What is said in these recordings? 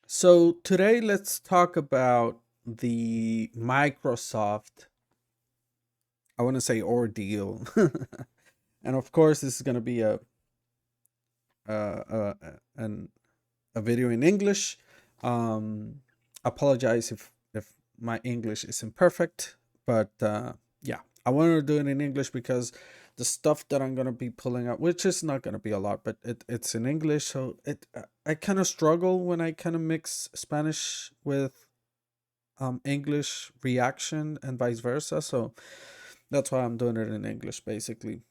So today let's talk about the Microsoft, I want to say ordeal. And of course this is going to be an a video in English. Um Apologize if my English isn't perfect, but yeah, I wanted to do it in English because the stuff that I'm going to be pulling up, which is not going to be a lot, but it's in English, so I kind of struggle when I kind of mix Spanish with English reaction and vice versa. So that's why I'm doing it in English basically.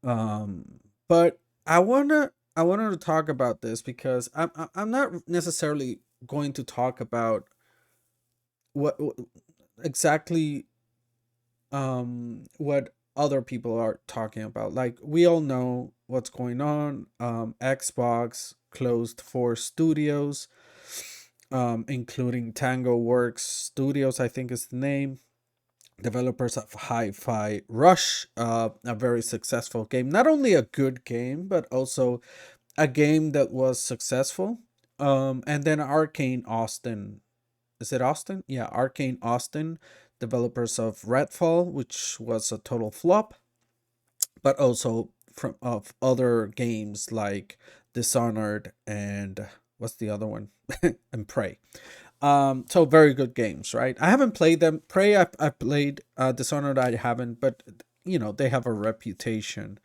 But I wanted to talk about this because I'm not necessarily going to talk about what exactly what other people are talking about. Like we all know what's going on. Xbox closed 4 studios, including Tango Works Studios, I think is the name, developers of Hi-Fi Rush, a very successful game. Not only a good game, but also a game that was successful. And then Arcane Austin. Is it Austin? Yeah, Arcane Austin, developers of Redfall, which was a total flop, but also from of other games like Dishonored and what's the other one? And Prey. So very good games, right? I haven't played them. Prey, I played. Dishonored, I haven't, but they have a reputation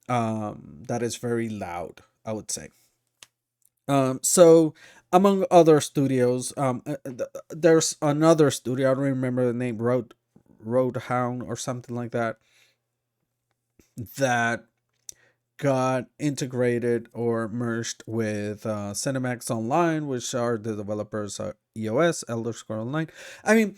that is very loud, I would say. So among other studios, there's another studio. I don't remember the name. Roadhound or something like that. That got integrated or merged with Cinemax Online, which are the developers of EOS, Elder Scrolls Online. I mean,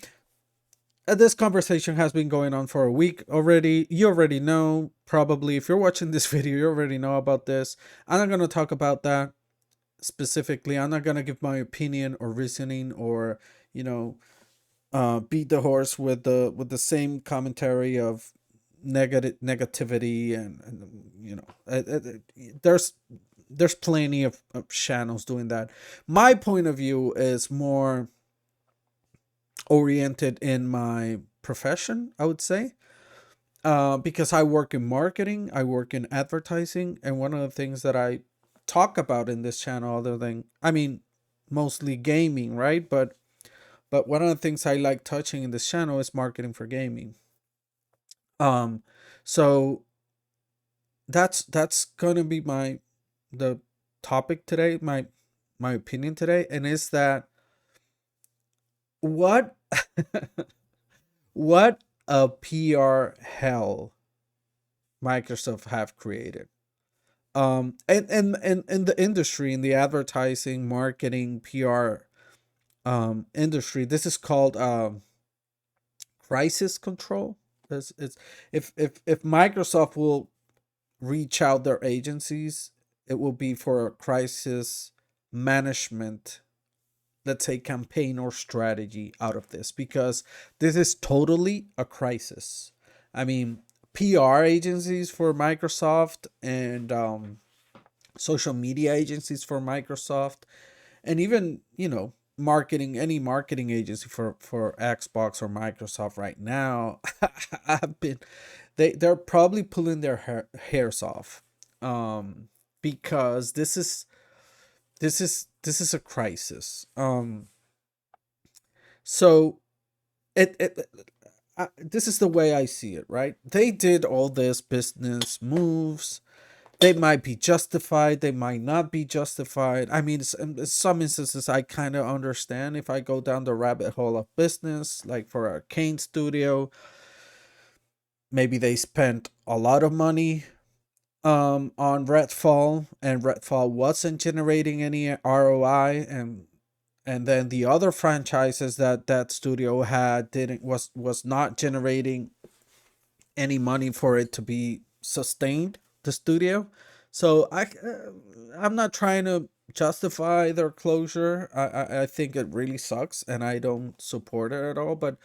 this conversation has been going on for a week already. You already know, probably, if you're watching this video, you already know about this. I'm not going to talk about that specifically. I'm not going to give my opinion or reasoning or, you know, beat the horse with the same commentary of negativity and there's plenty of channels doing that. My point of view is more oriented in my profession, I would say, because I work in marketing, I work in advertising, and one of the things that I talk about in this channel, other than, I mean, mostly gaming, right? But one of the things I like touching in this channel is marketing for gaming. Um, so that's gonna be the topic today, my opinion today, and is that what what a PR hell Microsoft have created. And in the industry, in the advertising, marketing, PR industry, this is called crisis control. It's if Microsoft will reach out their agencies, it will be for a crisis management, let's say, campaign or strategy out of this, because this is totally a crisis. I mean, PR agencies for Microsoft and social media agencies for Microsoft, and even marketing, any marketing agency for Xbox or Microsoft right now have been, they're probably pulling their hairs off, because this is a crisis. So it this is the way I see it, right? They did all this business moves. They might be justified, they might not be justified. I mean, in some instances I kind of understand. If I go down the rabbit hole of business, like for Arcane Studio, maybe they spent a lot of money on Redfall, and Redfall wasn't generating any ROI, and then the other franchises that that studio had didn't was not generating any money for it to be sustained, the studio. So I'm not trying to justify their closure. I think it really sucks and I don't support it at all, but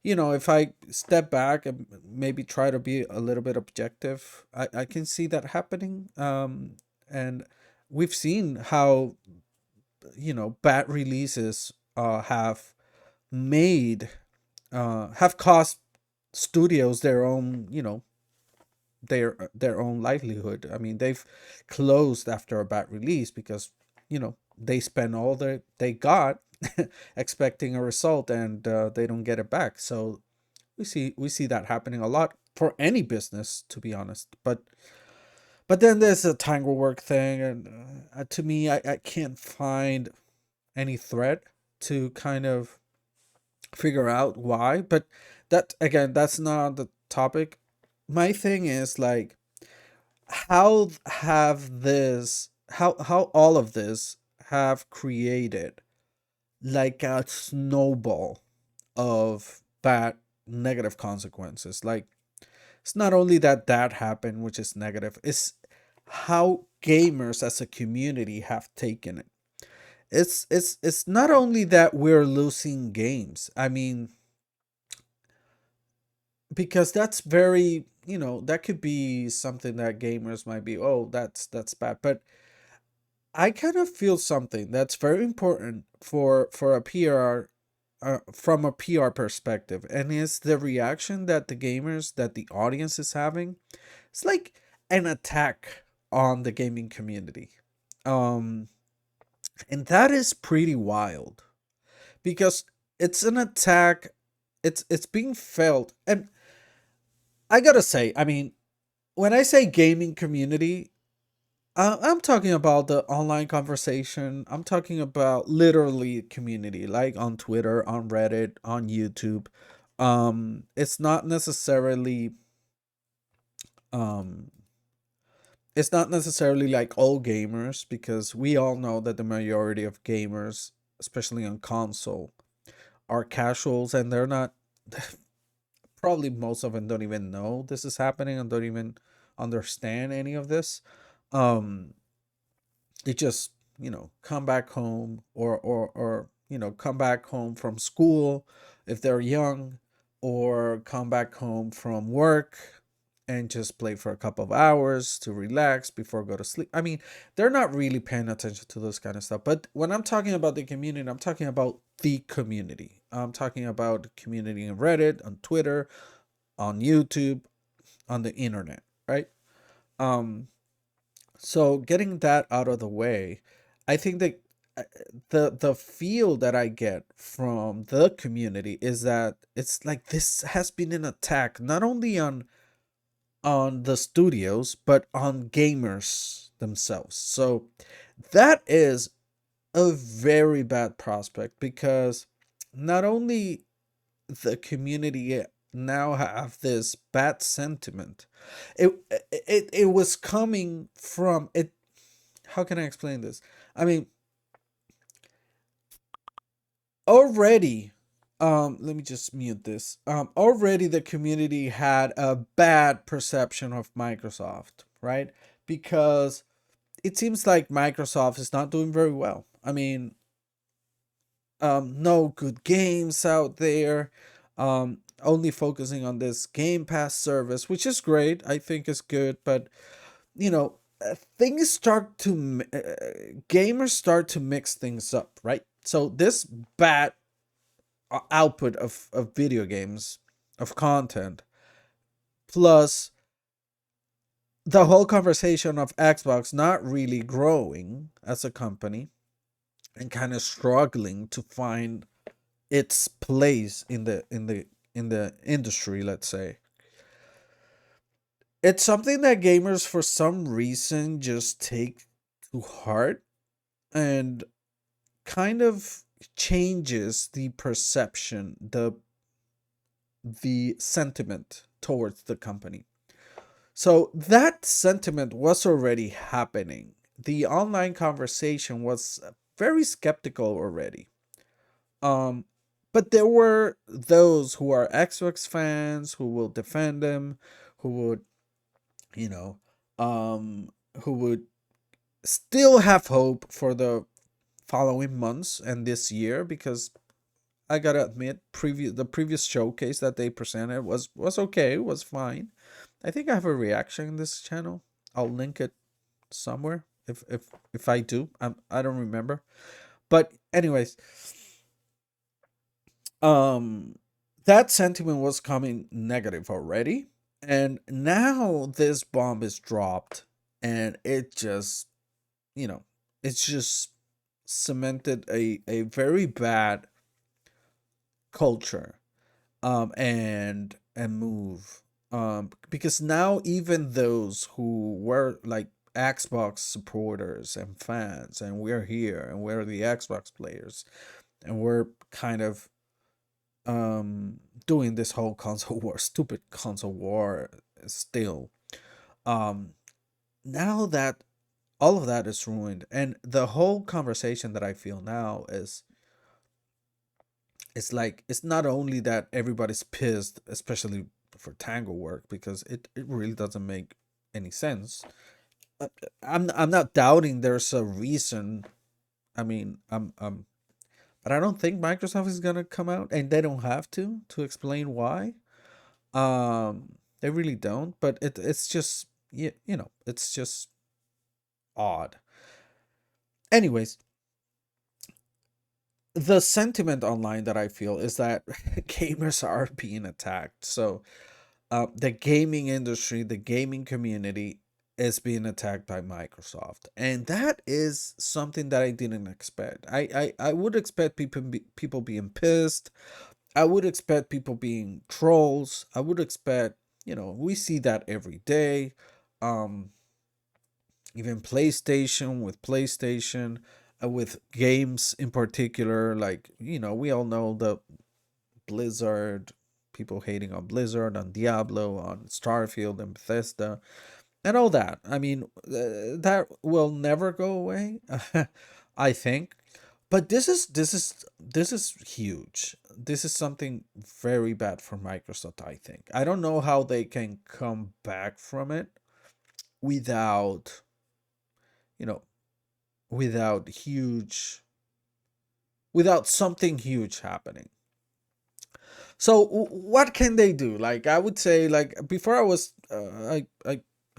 if I step back and maybe try to be a little bit objective, I can see that happening. And we've seen how bad releases made have cost studios their own, their own livelihood. I mean, they've closed after a bad release because they spend all they got expecting a result, and they don't get it back. So we see that happening a lot for any business, to be honest. But then there's a tangle work thing, and to me, I can't find any thread to kind of figure out why. But that, again, that's not the topic. My thing is like, how all of this have created like a snowball of bad negative consequences. Like, it's not only that happened, which is negative, it's how gamers as a community have taken it. It's not only that we're losing games. I mean, because that's very, that could be something that gamers might be, oh, that's bad. But I kind of feel something that's very important for a PR, from a PR perspective, and is the reaction that the audience is having. It's like an attack on the gaming community. Um, and that is pretty wild because it's an attack. It's being felt, and I gotta say, I mean, when I say gaming community, I'm talking about the online conversation. I'm talking about literally community, like on Twitter, on Reddit, on YouTube. It's not necessarily um it's not necessarily like all gamers, because we all know that the majority of gamers, especially on console, are casuals, and they're not probably most of them don't even know this is happening and don't even understand any of this. Um they just, come back home, or come back home from school if they're young, or come back home from work and just play for a couple of hours to relax before go to sleep. I mean, they're not really paying attention to this kind of stuff. But when I'm talking about the community, I'm talking about the community. I'm talking about the community on Reddit, on Twitter, on YouTube, on the internet, right? um so getting that out of the way, I think that uh, the feel that I get from the community is that it's like this has been an attack not only on the studios but on gamers themselves. So that is a very bad prospect, because not only the community now have this bad sentiment, it was coming from it. How can I explain this? I mean, already, let me just mute this. Already the community had a bad perception of Microsoft, right? Because it seems like Microsoft is not doing very well. I mean, no good games out there. Only focusing on this Game Pass service, which is great. I think is good, but things start to gamers start to mix things up, right? So this bad output of video games, of content, plus the whole conversation of Xbox not really growing as a company and kind of struggling to find its place in the industry, let's say. It's something that gamers for some reason just take to heart, and kind of changes the perception, the sentiment towards the company. So that sentiment was already happening. The online conversation was very skeptical already. Um, but there were those who are Xbox fans who will defend them, who would, you know, um, who would still have hope for the following months and this year, because I gotta admit, the previous showcase that they presented was okay, was fine. I think I have a reaction in this channel. I'll link it somewhere if I do. I don't remember, But anyways, um that sentiment was coming negative already, and now this bomb is dropped, and it just, you know, it's just cemented a very bad culture, and move, because now even those who were like Xbox supporters and fans, and we're here and we're the Xbox players, and we're kind of doing this whole console war, stupid console war still. um Now that all of that is ruined, and the whole conversation that I feel now is, it's like, it's not only that everybody's pissed, especially for tango work, because it really doesn't make any sense. Uh, I'm not doubting there's a reason. I mean, but I don't think Microsoft is gonna come out, and they don't have to explain why. They really don't. But it's just, you know, it's just odd. Anyways, the sentiment online that I feel is that gamers are being attacked. So the gaming industry, the gaming community is being attacked by Microsoft, and that is something that I didn't expect. I would expect people being pissed. I would expect people being trolls. I would expect, you know, we see that every day. Um, Even PlayStation, with PlayStation, with games in particular, like, you know, we all know the Blizzard, people hating on Blizzard, on Diablo, on Starfield, and Bethesda, and all that. I mean, that will never go away, I think. But this is huge. This is something very bad for Microsoft, I think. I don't know how they can come back from it without, you know, without without something huge happening. So what can they do? Like, I would say, like, before I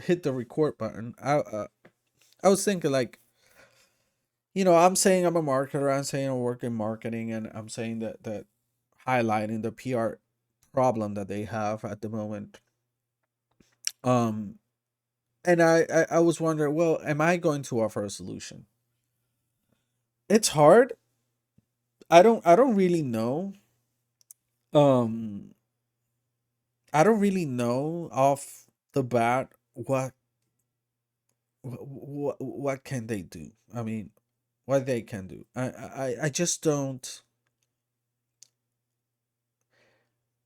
hit the record button, I was thinking, like, you know, I'm saying I'm a marketer, I'm saying I work in marketing, and I'm saying that highlighting the PR problem that they have at the moment. Um and I was wondering, well, am I going to offer a solution? It's hard. I don't really know. Um I don't really know off the bat what can they do. I mean, what they can do. I just don't.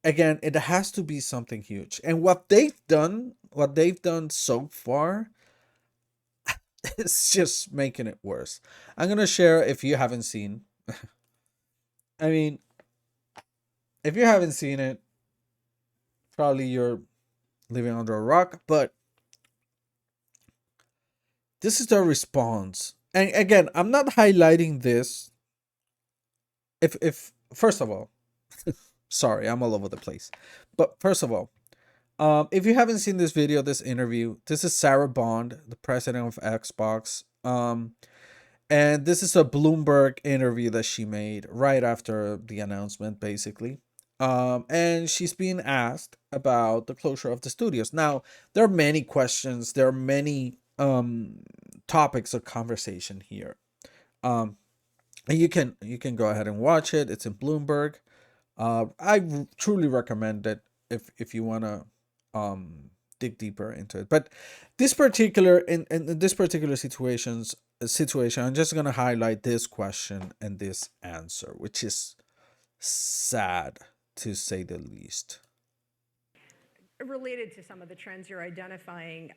Again, it has to be something huge. And what they've done so far, is just making it worse. I'm gonna share, if you haven't seen. I mean, if you haven't seen it, probably you're living under a rock. But this is their response. And again, I'm not highlighting this. If first of all, sorry, I'm all over the place. But first of all, if you haven't seen this video, this interview, this is Sarah Bond, the president of Xbox. And this is a Bloomberg interview that she made right after the announcement, basically. And she's being asked about the closure of the studios. Now, there are many questions. There are many topics of conversation here. Um, and you can go ahead and watch it. It's in Bloomberg. Truly recommend it if you wanna dig deeper into it. But this particular in this particular situation, I'm just gonna highlight this question and this answer, which is sad to say the least. Related to some of the trends you're identifying,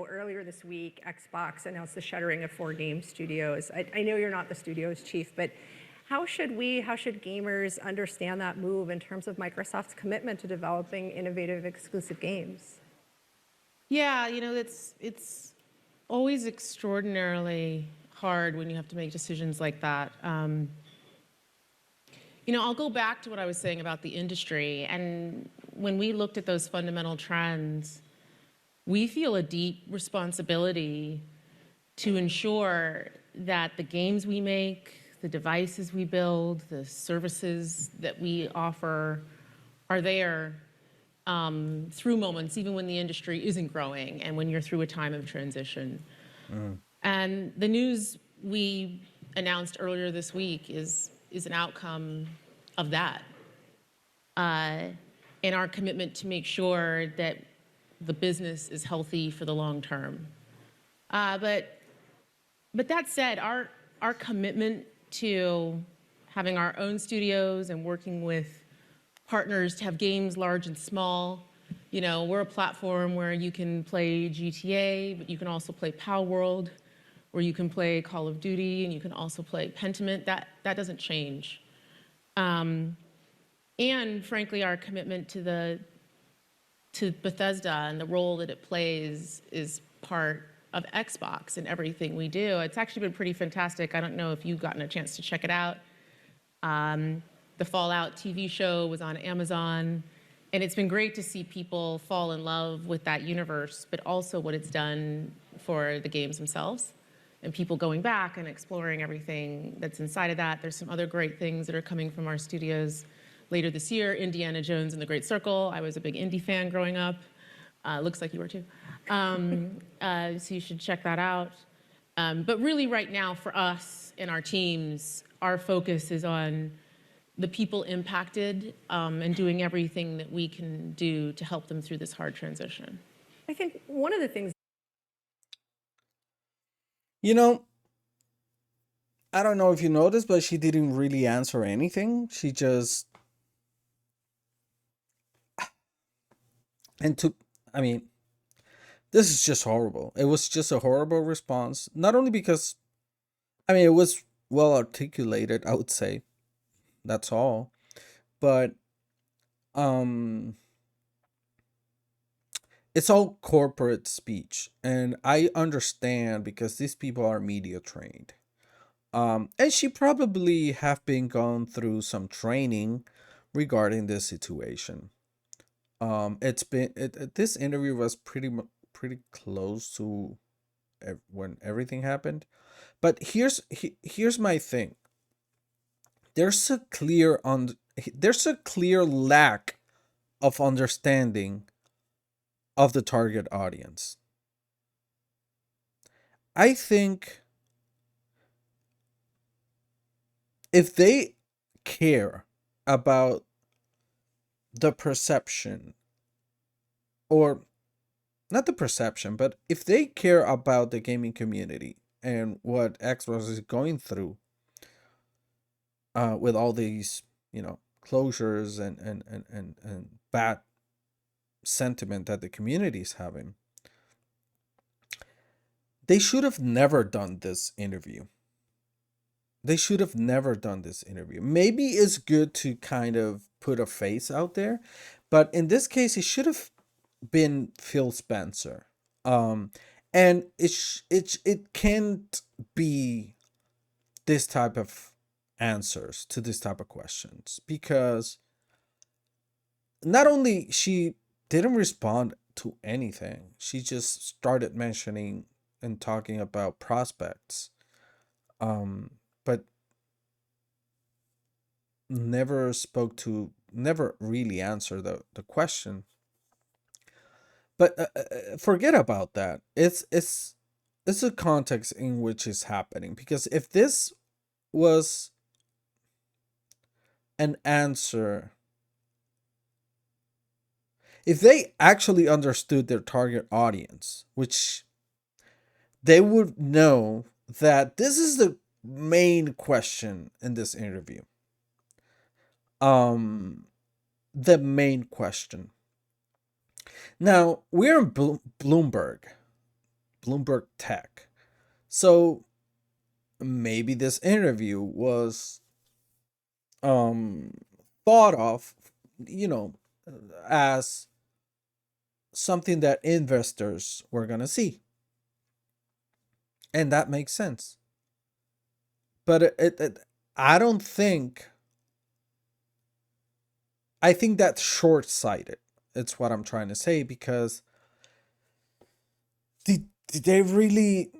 earlier this week, Xbox announced the shuttering of 4 game studios. I know you're not the studio's chief, but how should gamers understand that move in terms of Microsoft's commitment to developing innovative exclusive games? Yeah, it's always extraordinarily hard when you have to make decisions like that. I'll go back to what I was saying about the industry. And when we looked at those fundamental trends, we feel a deep responsibility to ensure that the games we make, the devices we build, the services that we offer are there through moments, even when the industry isn't growing and when you're through a time of transition. And the news we announced earlier this week is an outcome of that. And our commitment to make sure that the business is healthy for the long term. But that said, our commitment to having our own studios and working with partners to have games large and small. You know, we're a platform where you can play GTA, but you can also play Power World, where you can play Call of Duty, and you can also play Pentiment. That doesn't change. And frankly, our commitment to Bethesda and the role that it plays is part of Xbox and everything we do. It's actually been pretty fantastic. I don't know if you've gotten a chance to check it out. The Fallout TV show was on Amazon, and it's been great to see people fall in love with that universe, but also what it's done for the games themselves and people going back and exploring everything that's inside of that. There's some other great things that are coming from our studios later this year. Indiana Jones and the Great Circle. I was a big indie fan growing up. Looks like you were too. So you should check that out. But really right now for us and our teams, our focus is on the people impacted and doing everything that we can do to help them through this hard transition. I think one of the things, You know, I don't know if you noticed, but she didn't really answer anything. She just, I mean, this is just horrible. It was just a horrible response. Not only because, I mean, it was well articulated, I would say. That's all. But, it's all corporate speech. And I understand because these people are media trained. And she probably have been gone through some training regarding this situation. It's been this interview was pretty close to when everything happened. But here's my thing. There's a clear lack of understanding of the target audience. I think if they care about the perception, or not the perception, but if they care about the gaming community and what Xbox is going through with all these, closures and bad sentiment that the community is having, they should have never done this interview. They should have never done this interview. Maybe it's good to kind of put a face out there, but in this case, it should have been Phil Spencer. And it can't be this type of answers to this type of questions, because not only she didn't respond to anything, she just started mentioning and talking about prospects, but never really answered the question. But forget about that. It's a context in which it's happening, because if this was an answer, if they actually understood their target audience, which they would know that this is the main question in this interview. The main question. Now, we're in Bloomberg Tech. So maybe this interview was thought of, as something that investors were going to see. And that makes sense. But I don't think, I think that's short-sighted. It's what I'm trying to say, because they really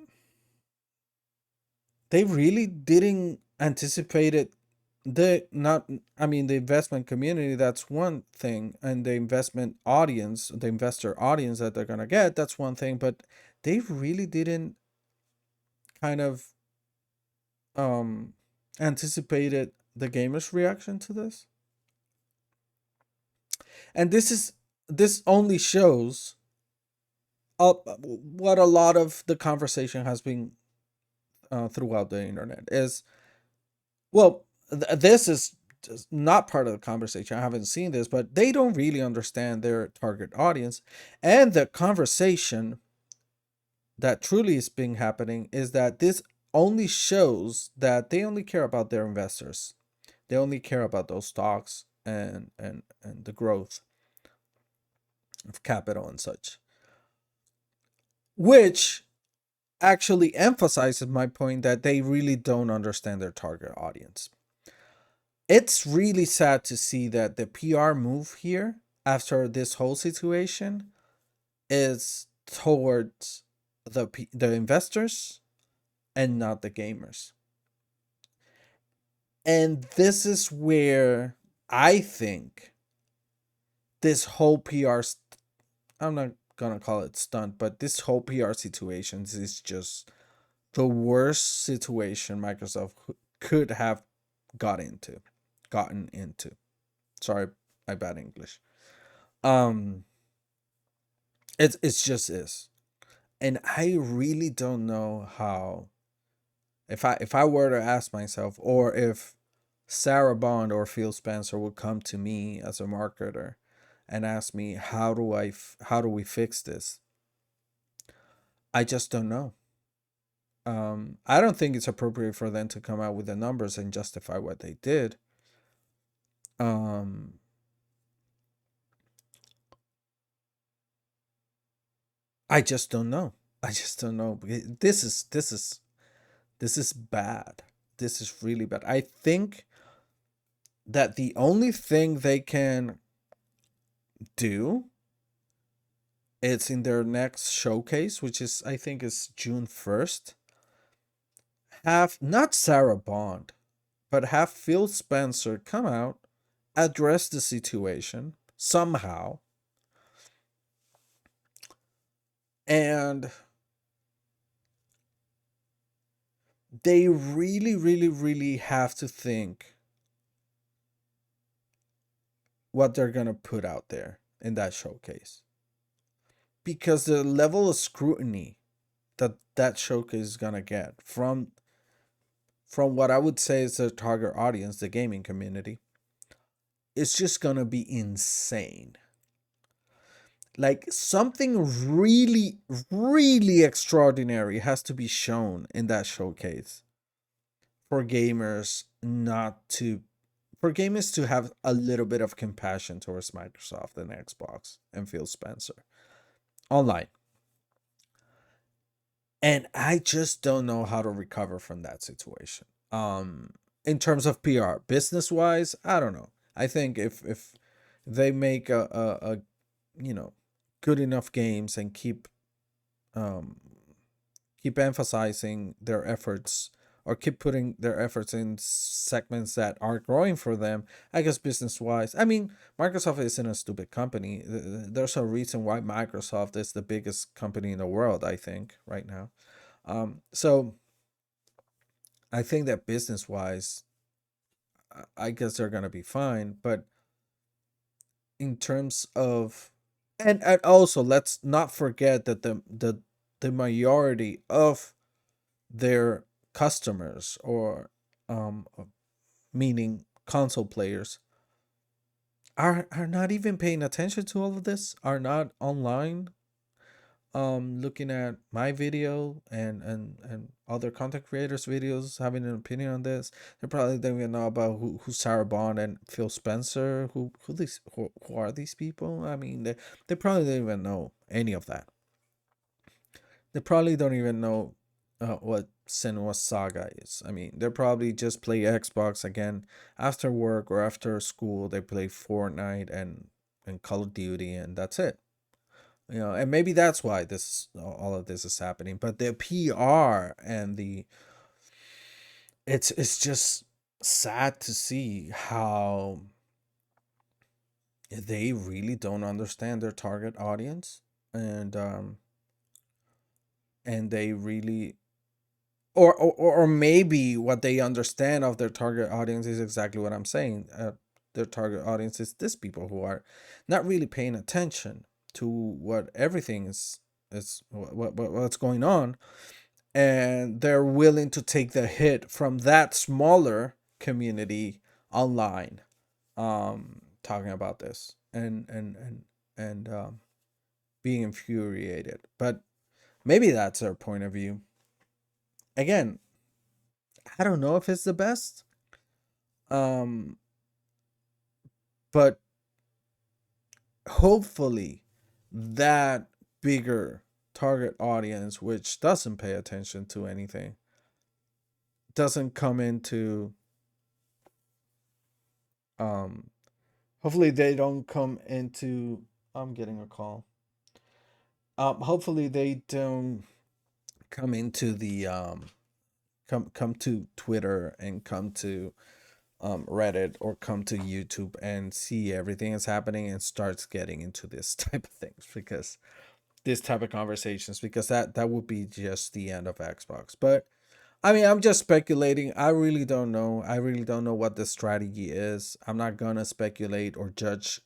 didn't anticipated the not I mean the investment community, that's one thing, and the investment audience, the investor audience that they're gonna get, that's one thing, but they really didn't kind of um anticipated the gamers' reaction to this. And this only shows what a lot of the conversation has been throughout the internet is, well, this is just not part of the conversation. I haven't seen this, but they don't really understand their target audience. And the conversation that truly is being happening is that this only shows that they only care about their investors. They only care about those stocks and the growth of capital and such, which actually emphasizes my point that they really don't understand their target audience. It's really sad to see that the PR move here after this whole situation is towards the investors and not the gamers. And this is where I think this whole I'm not gonna call it stunt, but this whole PR situation is just the worst situation Microsoft could have gotten into. Sorry, my bad English. Um, it's just is, and I really don't know how. If I were to ask myself, or if Sarah Bond or Phil Spencer would come to me as a marketer and ask me how do we fix this, I just don't know. I don't think it's appropriate for them to come out with the numbers and justify what they did. Um, I just don't know. I just don't know. This is bad. This is really bad. I think that the only thing they can do, it's in their next showcase, which is, I think, is June 1st. Have not Sarah Bond, but have Phil Spencer come out, address the situation somehow, and they really, really, really have to think what they're gonna put out there in that showcase, because the level of scrutiny that showcase is gonna get from what I would say is the target audience, the gaming community, it's just gonna be insane. Like, something really, really extraordinary has to be shown in that showcase for gamers not to for gamers to have a little bit of compassion towards Microsoft and Xbox and Phil Spencer online. And I just don't know how to recover from that situation. In terms of PR, business wise, I don't know. I think if they make a you know good enough games and um keep emphasizing their efforts, or keep putting their efforts in segments that are growing for them, I guess business wise, I mean, Microsoft isn't a stupid company. There's a reason why Microsoft is the biggest company in the world, I think, right now. So I think that business wise, I guess they're gonna be fine. But in terms of, and also, let's not forget that the majority of their customers, or meaning console players, are not even paying attention to all of this, are not online looking at my video and other content creators videos, having an opinion on this. They probably don't even know about who's Sarah Bond and Phil Spencer, who are these people. I mean, they probably don't even know any of that. They probably don't even know what Senua Saga is. I mean, they probably just play Xbox again after work or after school. They play Fortnite and Call of Duty, and that's it. And maybe that's why this all of this is happening. But the PR and it's just sad to see how they really don't understand their target audience, and they really, or maybe what they understand of their target audience is exactly what I'm saying. Their target audience is this people who are not really paying attention to what everything is what's going on, and they're willing to take the hit from that smaller community online, talking about this, and being infuriated. But maybe that's their point of view. Again, I don't know if it's the best, um but hopefully that bigger target audience, which doesn't pay attention to anything, doesn't come into, um hopefully they don't come into, I'm getting a call. Hopefully they don't come into the, come to Twitter and come to, Reddit, or come to YouTube and see everything that's happening and starts getting into this type of things, because this type of conversations, because that would be just the end of Xbox. But I mean, I'm just speculating. I really don't know. I really don't know what the strategy is. I'm not gonna speculate or judge,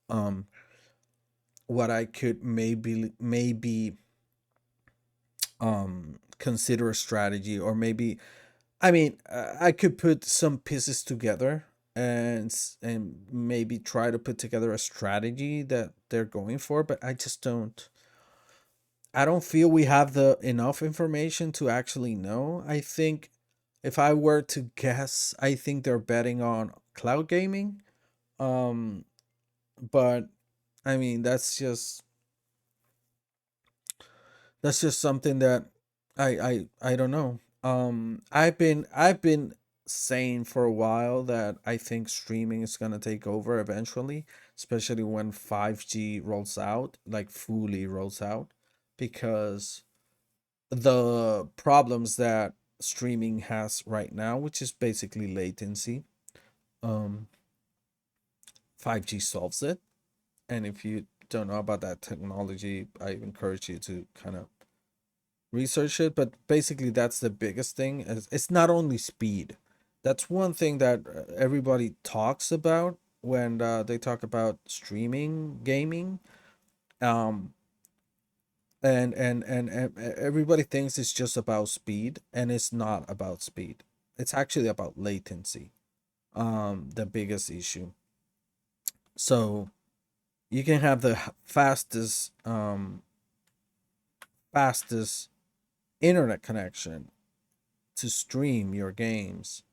um what I could maybe consider a strategy, or maybe, I mean, I could put some pieces together, and maybe try to put together a strategy that they're going for, but I don't feel we have the enough information to actually know. I think if I were to guess, I think they're betting on cloud gaming. Um but I mean, that's just something that I don't know. I've been saying for a while that I think streaming is gonna take over eventually, especially when 5G rolls out, like fully rolls out, because the problems that streaming has right now, which is basically latency, um 5G solves it. And if you don't know about that technology, I encourage you to kind of research it. But basically, that's the biggest thing. It's not only speed. That's one thing that everybody talks about when they talk about streaming gaming. Um, and everybody thinks it's just about speed, and it's not about speed. It's actually about latency. The biggest issue. So you can have the fastest internet connection to stream your games,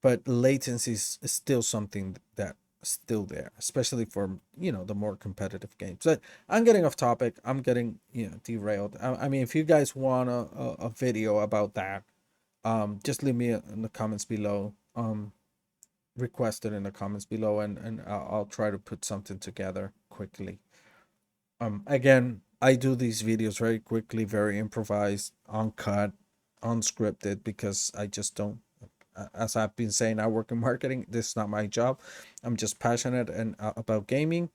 but latency is still something that still there, especially for, the more competitive games. But I'm getting off topic. I'm getting, derailed. I mean, if you guys want a video about that, just leave me in the comments below. Request it in the comments below, and I'll try to put something together quickly. Again, I do these videos very quickly, very improvised, uncut, unscripted, because I just don't, as I've been saying, I work in marketing. This is not my job. I'm just passionate and about gaming,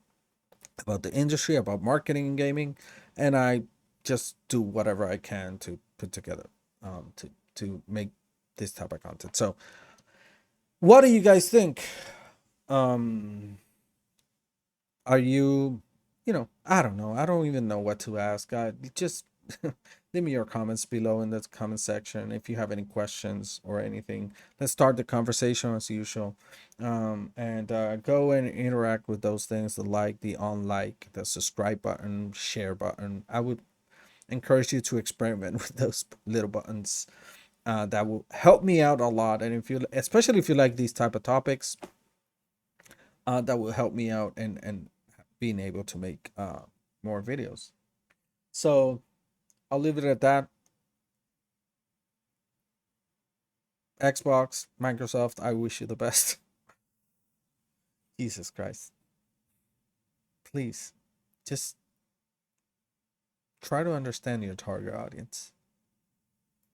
about the industry, about marketing and gaming, and I just do whatever I can to put together, to make this type of content. So what do you guys think? um are you, I don't know, I don't even know what to ask. Just leave me your comments below in the comment section if you have any questions or anything. Let's start the conversation as usual. And go and interact with those things: the like, the unlike, the subscribe button, share button. I would encourage you to experiment with those little buttons. That will help me out a lot. And if you, especially if you like these type of topics, that will help me out, and being able to make more videos. So I'll leave it at that. Xbox, Microsoft, I wish you the best. Jesus Christ. Please, just try to understand your target audience.